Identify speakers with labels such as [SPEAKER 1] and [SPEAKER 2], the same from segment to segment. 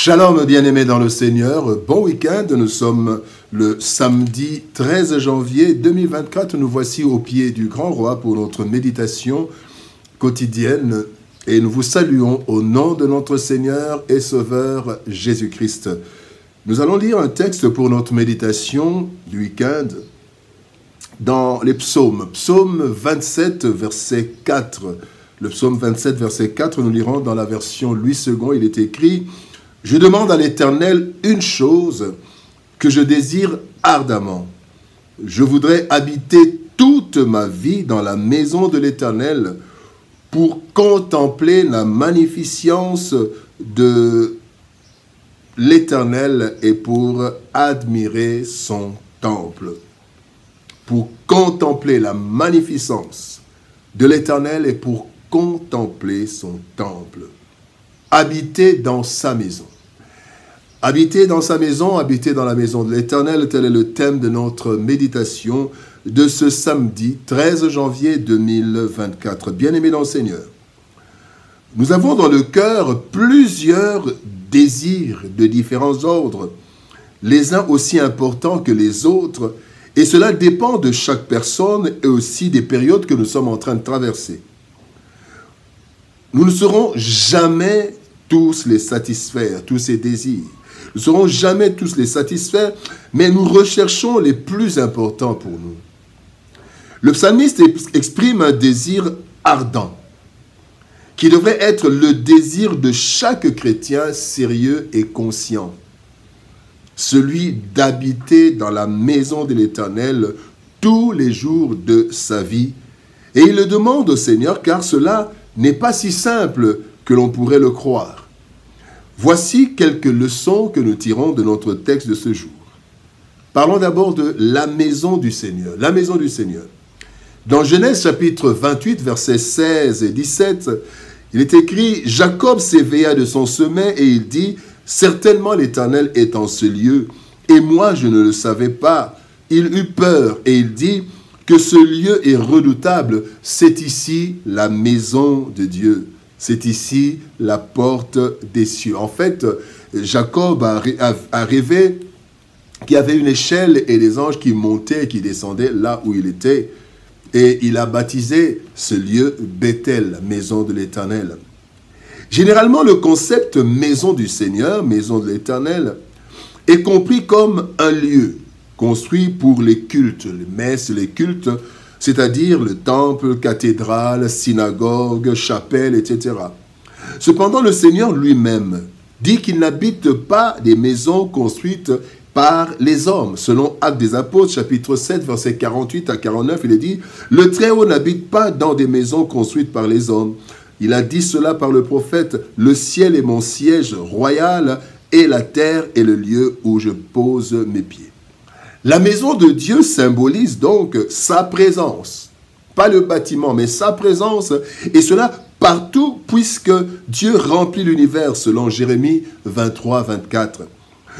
[SPEAKER 1] Shalom bien-aimés dans le Seigneur, bon week-end, nous sommes le samedi 13 janvier 2024, nous voici au pied du Grand Roi pour notre méditation quotidienne et nous vous saluons au nom de notre Seigneur et Sauveur Jésus-Christ. Nous allons lire un texte pour notre méditation du week-end dans les psaumes, psaume 27 verset 4. Le psaume 27 verset 4, nous lirons dans la version Louis II, il est écrit: je demande à l'Éternel une chose que je désire ardemment. Je voudrais habiter toute ma vie dans la maison de l'Éternel pour contempler la magnificence de l'Éternel et pour admirer son temple. Pour contempler la magnificence de l'Éternel et pour contempler son temple. Habiter dans sa maison. Habiter dans sa maison, habiter dans la maison de l'Éternel, tel est le thème de notre méditation de ce samedi 13 janvier 2024. Bien-aimés dans le Seigneur, nous avons dans le cœur plusieurs désirs de différents ordres, les uns aussi importants que les autres, et cela dépend de chaque personne et aussi des périodes que nous sommes en train de traverser. Nous ne serons jamais tous les satisfaire, tous ces désirs. Nous ne serons jamais tous les satisfaire, mais nous recherchons les plus importants pour nous. Le psalmiste exprime un désir ardent, qui devrait être le désir de chaque chrétien sérieux et conscient. Celui d'habiter dans la maison de l'Éternel tous les jours de sa vie. Et il le demande au Seigneur, car cela n'est pas si simple que l'on pourrait le croire. Voici quelques leçons que nous tirons de notre texte de ce jour. Parlons d'abord de la maison du Seigneur. La maison du Seigneur. Dans Genèse chapitre 28, versets 16 et 17, il est écrit: Jacob s'éveilla de son sommeil et il dit: certainement l'Éternel est en ce lieu, et moi je ne le savais pas. Il eut peur et il dit que ce lieu est redoutable. C'est ici la maison de Dieu. C'est ici la porte des cieux. En fait, Jacob a rêvé qu'il y avait une échelle et des anges qui montaient et qui descendaient là où il était. Et il a baptisé ce lieu Bethel, maison de l'Éternel. Généralement, le concept maison du Seigneur, maison de l'Éternel, est compris comme un lieu construit pour les cultes, les messes, les cultes, c'est-à-dire le temple, cathédrale, synagogue, chapelle, etc. Cependant, le Seigneur lui-même dit qu'il n'habite pas des maisons construites par les hommes. Selon Actes des Apôtres, chapitre 7, versets 48 à 49, il est dit: le Très-Haut n'habite pas dans des maisons construites par les hommes. Il a dit cela par le prophète: le ciel est mon siège royal et la terre est le lieu où je pose mes pieds. La maison de Dieu symbolise donc sa présence. Pas le bâtiment, mais sa présence. Et cela partout, puisque Dieu remplit l'univers, selon Jérémie 23, 24.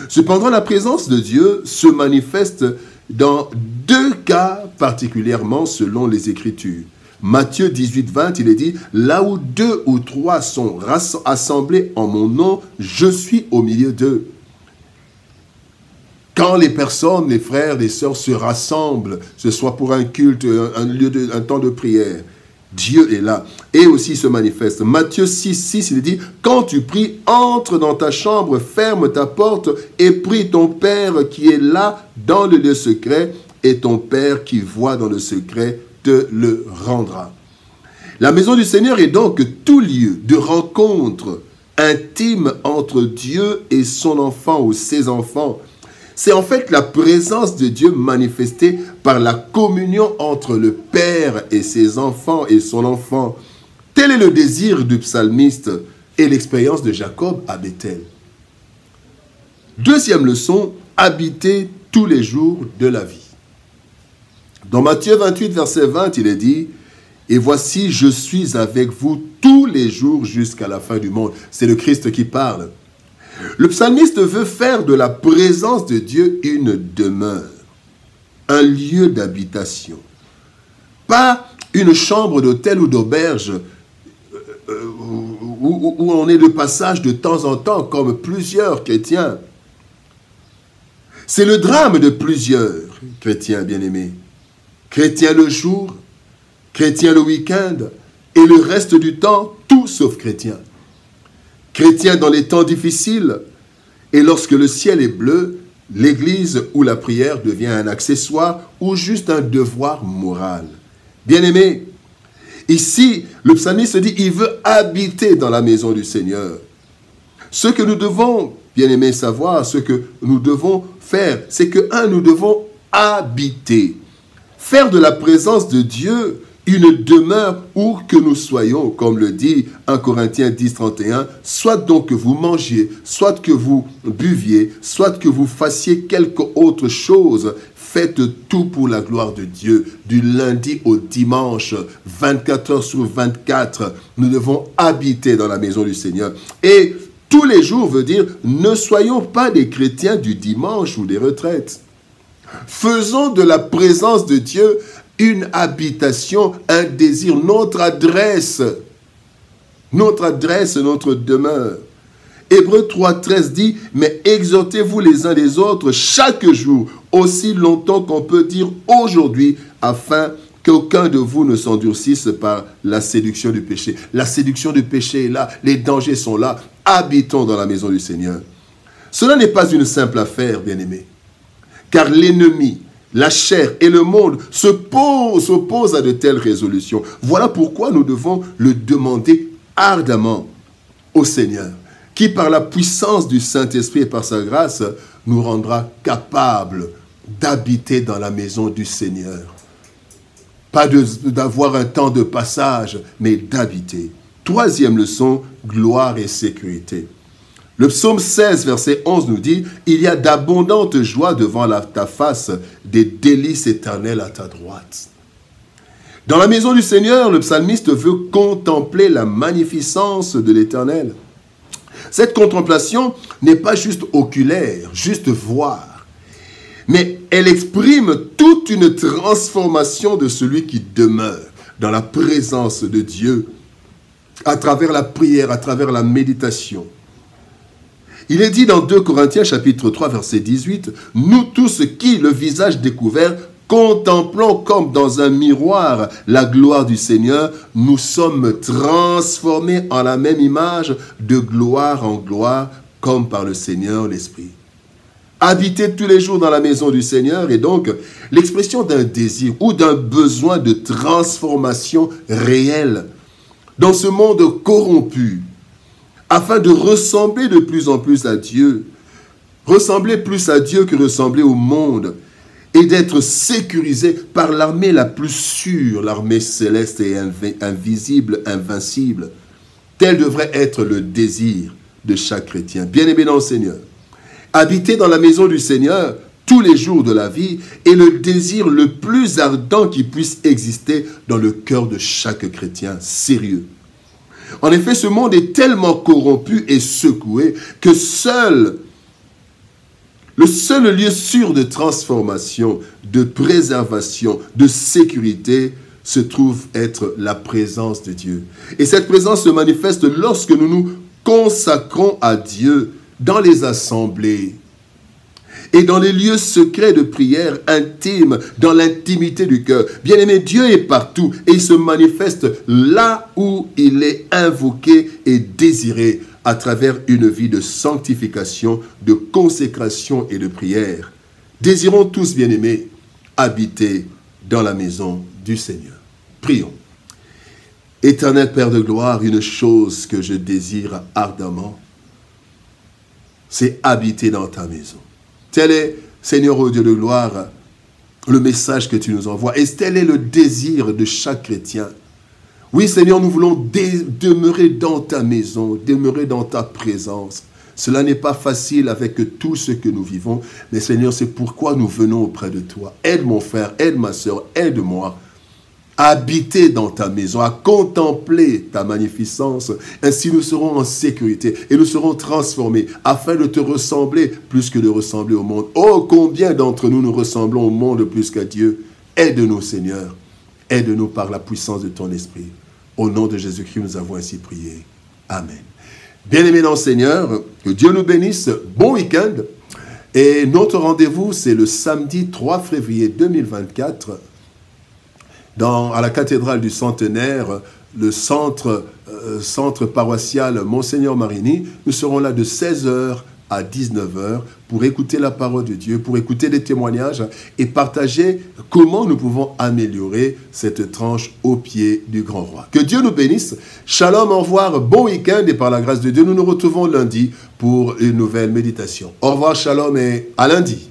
[SPEAKER 1] Cependant, la présence de Dieu se manifeste dans deux cas particulièrement selon les Écritures. Matthieu 18, 20, il est dit: là où 2 ou 3 sont assemblés en mon nom, je suis au milieu d'eux. Quand les personnes, les frères, les sœurs se rassemblent, ce soit pour un culte, un temps de prière, Dieu est là et aussi se manifeste. Matthieu 6, 6, il dit: quand tu pries, entre dans ta chambre, ferme ta porte et prie ton Père qui est là dans le lieu secret, et ton Père qui voit dans le secret te le rendra. La maison du Seigneur est donc tout lieu de rencontre intime entre Dieu et son enfant ou ses enfants. C'est en fait la présence de Dieu manifestée par la communion entre le Père et ses enfants et son enfant. Tel est le désir du psalmiste et l'expérience de Jacob à Bethel. Deuxième leçon, habiter tous les jours de la vie. Dans Matthieu 28, verset 20, il est dit: et voici, je suis avec vous tous les jours jusqu'à la fin du monde. C'est le Christ qui parle. Le psalmiste veut faire de la présence de Dieu une demeure, un lieu d'habitation. Pas une chambre d'hôtel ou d'auberge où on est de passage de temps en temps, comme plusieurs chrétiens. C'est le drame de plusieurs chrétiens bien-aimés. Chrétiens le jour, chrétiens le week-end, et le reste du temps, tout sauf chrétiens. Chrétiens dans les temps difficiles, et lorsque le ciel est bleu, l'église ou la prière devient un accessoire ou juste un devoir moral. Bien-aimés, ici, le psalmiste dit, il veut habiter dans la maison du Seigneur. Ce que nous devons, bien-aimés, savoir, ce que nous devons faire, c'est que, nous devons habiter. Faire de la présence de Dieu une demeure où que nous soyons, comme le dit 1 Corinthiens 10, 31, soit donc que vous mangiez, soit que vous buviez, soit que vous fassiez quelque autre chose, faites tout pour la gloire de Dieu, du lundi au dimanche, 24 heures sur 24, nous devons habiter dans la maison du Seigneur. Et tous les jours veut dire, ne soyons pas des chrétiens du dimanche ou des retraites. Faisons de la présence de Dieu une habitation, un désir, notre adresse, notre demeure. Hébreux 3,13 dit, mais exhortez-vous les uns les autres chaque jour, aussi longtemps qu'on peut dire aujourd'hui, afin qu'aucun de vous ne s'endurcisse par la séduction du péché. La séduction du péché est là, les dangers sont là. Habitons dans la maison du Seigneur. Cela n'est pas une simple affaire, bien-aimés, car l'ennemi, la chair et le monde s'opposent à de telles résolutions. Voilà pourquoi nous devons le demander ardemment au Seigneur, qui par la puissance du Saint-Esprit et par sa grâce, nous rendra capables d'habiter dans la maison du Seigneur. Pas d'avoir un temps de passage, mais d'habiter. Troisième leçon, gloire et sécurité. Le psaume 16, verset 11 nous dit, « Il y a d'abondantes joies devant ta face, des délices éternelles à ta droite. » Dans la maison du Seigneur, le psalmiste veut contempler la magnificence de l'Éternel. Cette contemplation n'est pas juste oculaire, juste voir, mais elle exprime toute une transformation de celui qui demeure dans la présence de Dieu, à travers la prière, à travers la méditation. Il est dit dans 2 Corinthiens chapitre 3 verset 18, « Nous tous qui, le visage découvert, contemplons comme dans un miroir la gloire du Seigneur, nous sommes transformés en la même image de gloire en gloire, comme par le Seigneur l'Esprit. » Habiter tous les jours dans la maison du Seigneur est donc l'expression d'un désir ou d'un besoin de transformation réelle dans ce monde corrompu, afin de ressembler de plus en plus à Dieu, ressembler plus à Dieu que ressembler au monde, et d'être sécurisé par l'armée la plus sûre, l'armée céleste et invisible, invincible. Tel devrait être le désir de chaque chrétien. Bien-aimé dans le Seigneur, habiter dans la maison du Seigneur tous les jours de la vie est le désir le plus ardent qui puisse exister dans le cœur de chaque chrétien sérieux. En effet, ce monde est tellement corrompu et secoué que le seul lieu sûr de transformation, de préservation, de sécurité se trouve être la présence de Dieu. Et cette présence se manifeste lorsque nous nous consacrons à Dieu dans les assemblées et dans les lieux secrets de prière intime, dans l'intimité du cœur. Bien-aimé, Dieu est partout et il se manifeste là où il est invoqué et désiré à travers une vie de sanctification, de consécration et de prière. Désirons tous, bien-aimés, habiter dans la maison du Seigneur. Prions. Éternel Père de gloire, une chose que je désire ardemment, c'est habiter dans ta maison. Tel est, Seigneur, ô Dieu de gloire, le message que tu nous envoies. Et tel est le désir de chaque chrétien. Oui, Seigneur, nous voulons demeurer dans ta maison, demeurer dans ta présence. Cela n'est pas facile avec tout ce que nous vivons, mais Seigneur, c'est pourquoi nous venons auprès de toi. Aide mon frère, aide ma soeur, aide-moi à habiter dans ta maison, à contempler ta magnificence. Ainsi, nous serons en sécurité et nous serons transformés afin de te ressembler plus que de ressembler au monde. Oh, combien d'entre nous nous ressemblons au monde plus qu'à Dieu. Aide-nous, Seigneur. Aide-nous par la puissance de ton esprit. Au nom de Jésus-Christ, nous avons ainsi prié. Amen. Bien-aimés dans le Seigneur, que Dieu nous bénisse. Bon week-end. Et notre rendez-vous, c'est le samedi 3 février 2024 à la cathédrale du Centenaire, le centre paroissial Monseigneur Marini. Nous serons là de 16h à 19h pour écouter la parole de Dieu, pour écouter des témoignages et partager comment nous pouvons améliorer cette tranche au pied du grand roi. Que Dieu nous bénisse. Shalom, au revoir, bon week-end et par la grâce de Dieu, nous nous retrouvons lundi pour une nouvelle méditation. Au revoir, shalom et à lundi.